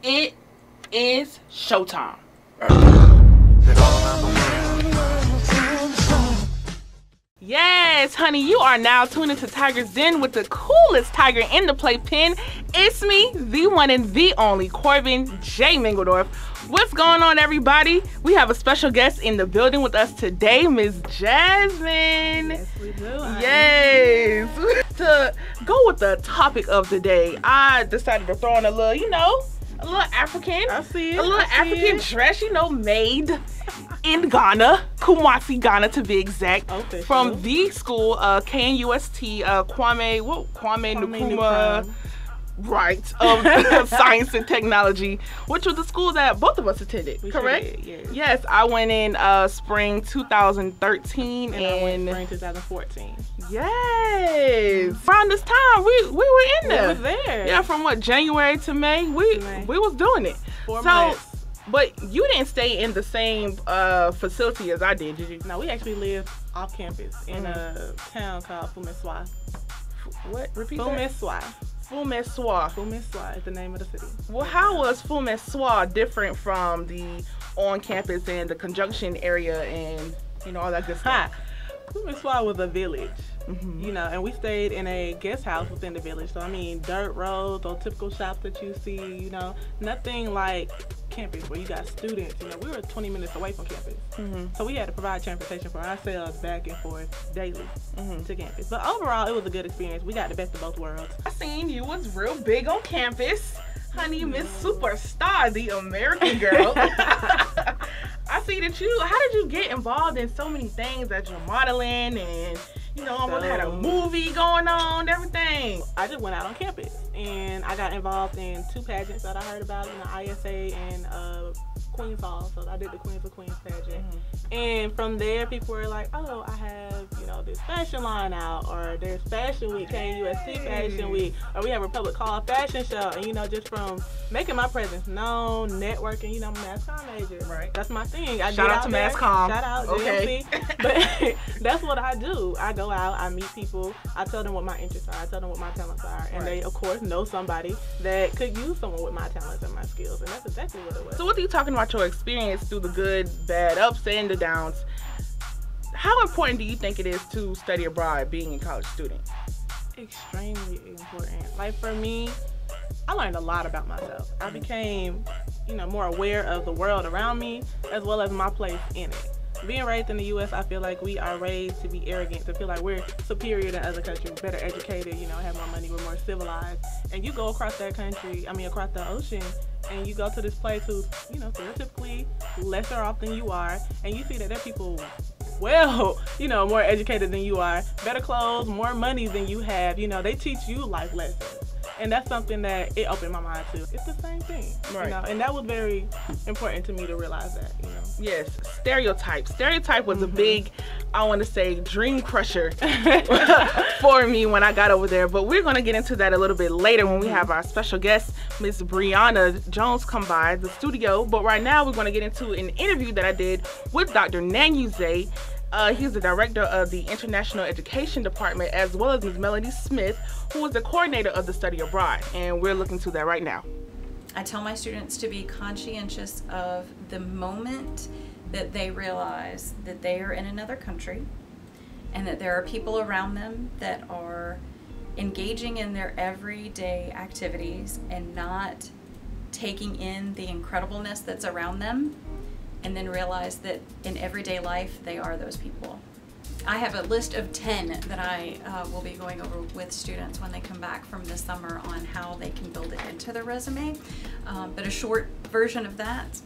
It is showtime. Yes, honey, you are now tuned into Tiger's Den with the coolest tiger in the playpen. It's me, the one and the only Corbin J. Mingledorff. What's going on, everybody? We have a special guest in the building with us today, Miss Jasmine. Yes, we do. Yes. To go with the topic of the day, I decided to throw in a little, a little African. I see it. A little African dress, made in Ghana, Kumasi, Ghana to be exact. Okay, from sure. the school, KNUST, Kwame Nkrumah, right, of Science and Technology, which was the school that both of us attended, correct? Sure did, yes. Yes, I went in spring 2013 and I went spring 2014. Yes. Around this time, we were in there. We was there. Yeah, from what, January to May, we was doing it. 4 months. But you didn't stay in the same facility as I did you? No, we actually lived off campus in a town called Fumeswa. What? Repeat Fumeswa. Fumeswa. Fumeswa is the name of the city. Well, how was Fumeswa different from the on-campus and the conjunction area and, all that good stuff? Fumeswa was a village. And we stayed in a guest house within the village. So, dirt roads, those typical shops that you see, nothing like campus where you got students. We were 20 minutes away from campus. So we had to provide transportation for ourselves back and forth daily to campus. But overall, it was a good experience. We got the best of both worlds. I seen you was real big on campus. Honey, Miss Superstar, the American girl. I see that how did you get involved in so many things that you're modeling and, almost had a movie going on, everything? I just went out on campus and I got involved in 2 pageants that I heard about, ISA and Queen's Hall. So I did the Queens of Queens pageant. And from there, people were like, oh, I have, this fashion line out, or there's Fashion Week, KNUST Fashion Week, or we have Republic Hall Fashion Show. And, just from making my presence known, networking, I'm a mass comm major. Right. That's my thing. Shout out to mass comm. Shout out, okay. But that's what I do. I go out, I meet people, I tell them what my interests are, I tell them what my talents are, and they, of course, know somebody that could use someone with my talents and my skills, and that's exactly what it was. So what are you talking about your experience through the good, bad, ups and the downs? How important do you think it is to study abroad being a college student? Extremely important. Like for me, I learned a lot about myself. I became, more aware of the world around me as well as my place in it. Being raised in the U.S., I feel like we are raised to be arrogant, to feel like we're superior to other countries, better educated, have more money, we're more civilized. And you go across that country, across the ocean, and you go to this place who's, stereotypically lesser off than you are, and you see that there are people more educated than you are, better clothes, more money than you have. They teach you life lessons. And that's something that it opened my mind to. It's the same thing, right. And that was very important to me to realize that, Yes, stereotype. Stereotype was a big, I want to say, dream crusher for me when I got over there. But we're going to get into that a little bit later when we have our special guest, Miss Brianna Jones, come by the studio. But right now, we're going to get into an interview that I did with Dr. Nanyuze. He's the director of the International Education Department, as well as Ms. Melody Smith, who is the coordinator of the study abroad. And we're looking to that right now. I tell my students to be conscientious of the moment that they realize that they are in another country and that there are people around them that are engaging in their everyday activities and not taking in the incredibleness that's around them, and then realize that in everyday life they are those people. I have a list of 10 that I will be going over with students when they come back from the summer on how they can build it into their resume. But a short version of that,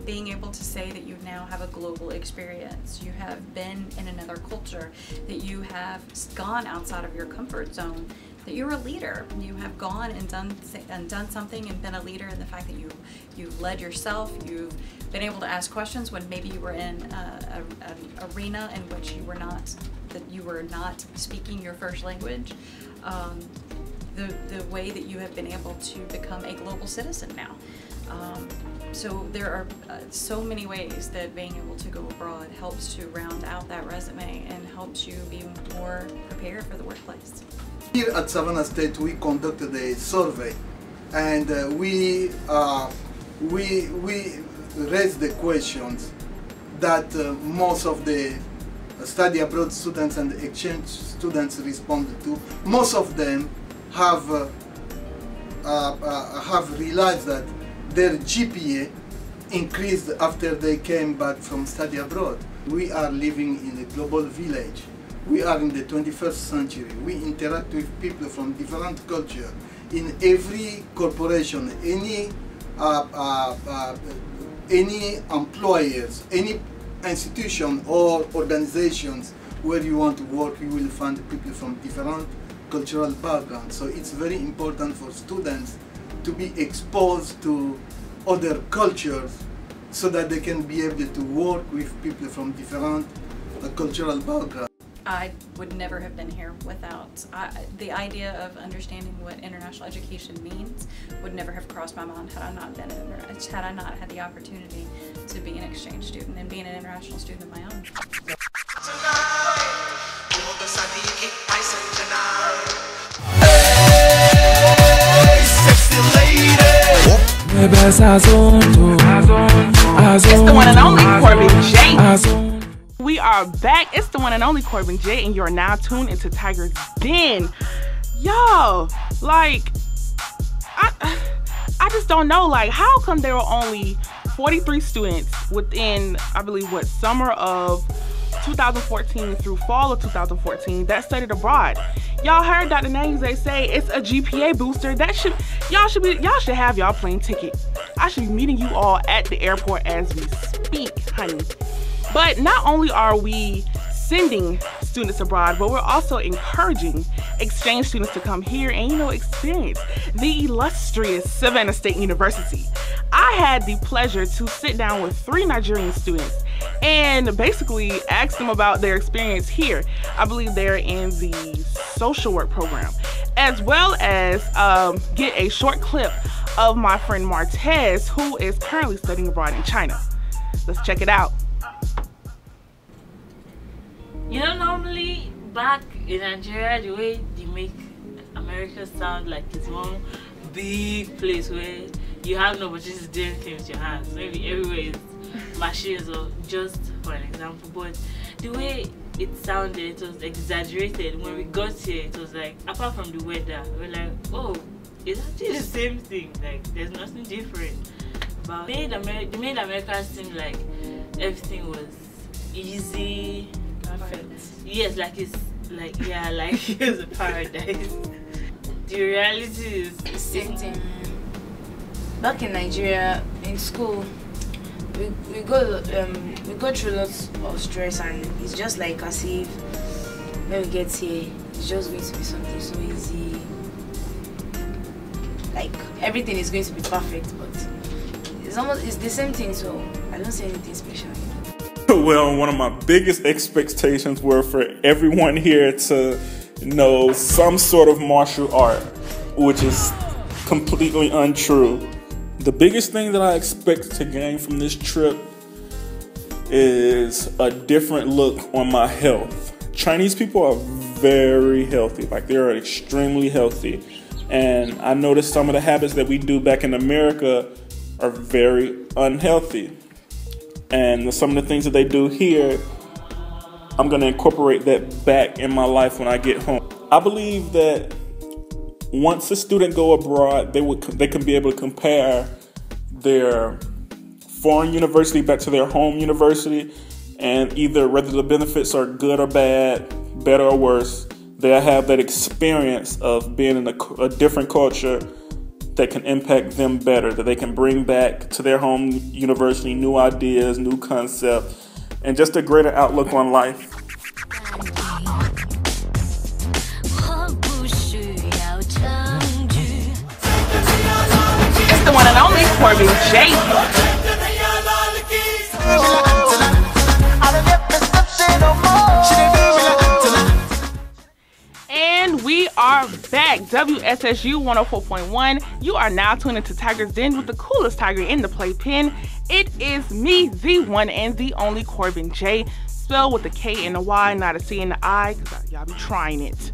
being able to say that you now have a global experience, you have been in another culture, that you have gone outside of your comfort zone, that you're a leader. You have gone and done something and been a leader in the fact that you've led yourself, you've been able to ask questions when maybe you were in an arena in which you were not speaking your first language. The way that you have been able to become a global citizen now. So there are so many ways that being able to go abroad helps to round out that resume and helps you be more prepared for the workplace. Here at Savannah State, we conducted a survey and we raise the questions that most of the study abroad students and exchange students responded to. Most of them have realized that their GPA increased after they came back from study abroad. We are living in a global village. We are in the 21st century. We interact with people from different cultures. In every corporation, any employers, any institution or organizations where you want to work, you will find people from different cultural backgrounds. So it's very important for students to be exposed to other cultures so that they can be able to work with people from different cultural backgrounds. I would never have been here without the idea of understanding what international education means would never have crossed my mind had I not had the opportunity to be an exchange student and being an international student of my own. It's the one and only Corbin J. We are back. It's the one and only Corbin J, and you're now tuned into Tiger's Den. Y'all, like, I just don't know, like, how come there were only 43 students within, I believe, what, summer of 2014 through fall of 2014 that studied abroad. Y'all heard Dr. Nangze say it's a GPA booster. That y'all should have y'all plane ticket. I should be meeting you all at the airport as we speak, honey. But not only are we sending students abroad, but we're also encouraging exchange students to come here and, experience the illustrious Savannah State University. I had the pleasure to sit down with 3 Nigerian students and basically ask them about their experience here. I believe they're in the social work program, as well as get a short clip of my friend Martez, who is currently studying abroad in China. Let's check it out. Normally back in Nigeria, the way they make America sound like it's one big place where you have no opportunity to do anything with your hands. Maybe everywhere is machines, or just for an example. But the way it sounded, it was exaggerated. When we got here, it was like, apart from the weather, we're like, oh, it's actually the same thing. Like, there's nothing different. But it made America seem like everything was easy. Perfect. Yes, like it's like it's a paradise. The reality is the same thing. Back in Nigeria, in school, we go through lots of stress, and it's just like as if when we get here, it's just going to be something so easy. Like everything is going to be perfect, but it's the same thing. So I don't see anything special. Well, one of my biggest expectations were for everyone here to know some sort of martial art, which is completely untrue. The biggest thing that I expect to gain from this trip is a different look on my health. Chinese people are very healthy, like they're extremely healthy. And I noticed some of the habits that we do back in America are very unhealthy. And some of the things that they do here, I'm going to incorporate that back in my life when I get home. I believe that once a student go abroad, they can be able to compare their foreign university back to their home university, and either whether the benefits are good or bad, better or worse, they'll have that experience of being in a different culture that can impact them better, that they can bring back to their home university new ideas, new concepts, and just a greater outlook on life. It's the one and only Corbin J. And we are back. WSSU 104.1. You are now tuned into Tiger's Den with the coolest tiger in the playpen. It is me, the one and the only Corbin J. Spelled with a K and a Y, not a C and an I, because y'all be trying it.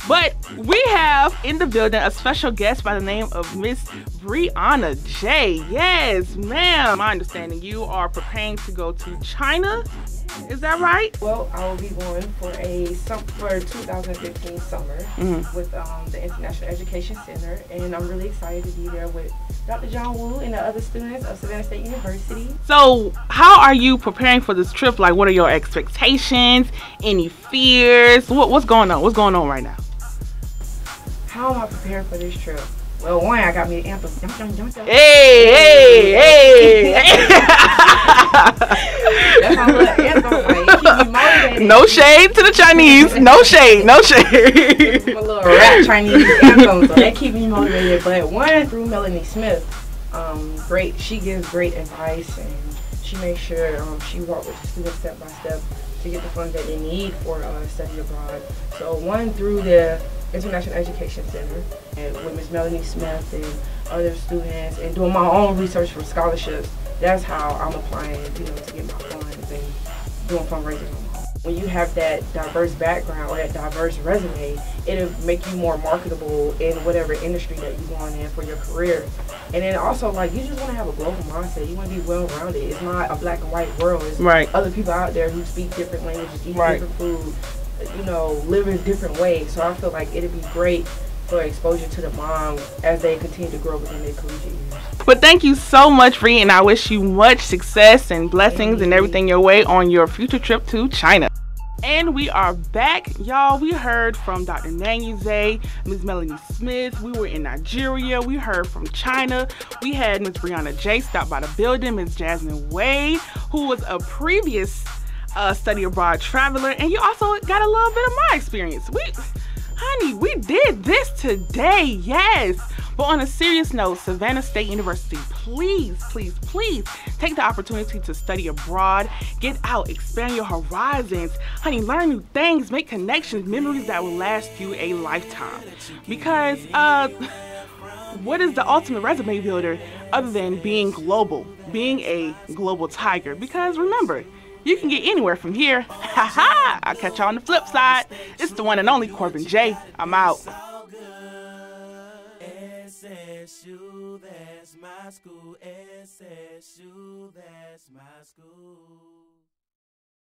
But we have in the building a special guest by the name of Miss Brianna J. Yes, ma'am. My understanding, you are preparing to go to China. Is that right? Well, I will be going for 2015 summer with the International Education Center, and I'm really excited to be there with Dr. John Woo and the other students of Savannah State University. So, how are you preparing for this trip? Like, what are your expectations? Any fears? What's going on? What's going on right now? How am I preparing for this trip? Well, one, I got me an anthem. Hey. That's my little anthem. Like, it keep me motivated. No shade to the Chinese. No shade. No shade. My little rap Chinese anthem, so that keep me motivated. But one, through Melanie Smith, great. She gives great advice, and she makes sure she walks with the students step by step to get the funds that they need for study abroad. So one, through the International Education Center, and with Ms. Melanie Smith and other students, and doing my own research for scholarships. That's how I'm applying, to get my funds and doing fundraising on my own. When you have that diverse background or that diverse resume, it'll make you more marketable in whatever industry that you're going in for your career. And then also, like, you just want to have a global mindset. You want to be well-rounded. It's not a black and white world. It's other people out there who speak different languages, eat different food, live in different ways. So I feel like it'd be great for exposure to the mom as they continue to grow within their collegiate years. But thank you so much, Bree, and I wish you much success and blessings and everything your way on your future trip to China. And we are back, y'all. We heard from Dr. Nanyuze, Ms. Melanie Smith. We were in Nigeria. We heard from China. We had Ms. Brianna J stop by the building, Ms. Jasmine Wade, who was a previous study abroad traveler, and you also got a little bit of my experience. Honey, we did this today, yes. But on a serious note, Savannah State University, please, please, please take the opportunity to study abroad. Get out, expand your horizons. Honey, learn new things, make connections, memories that will last you a lifetime. Because what is the ultimate resume builder other than being global, being a global tiger? Because remember, you can get anywhere from here. Ha ha! I'll catch y'all on the flip side. It's the one and only Corbin J. I'm out. SSU, that's my school. SSU, that's my school.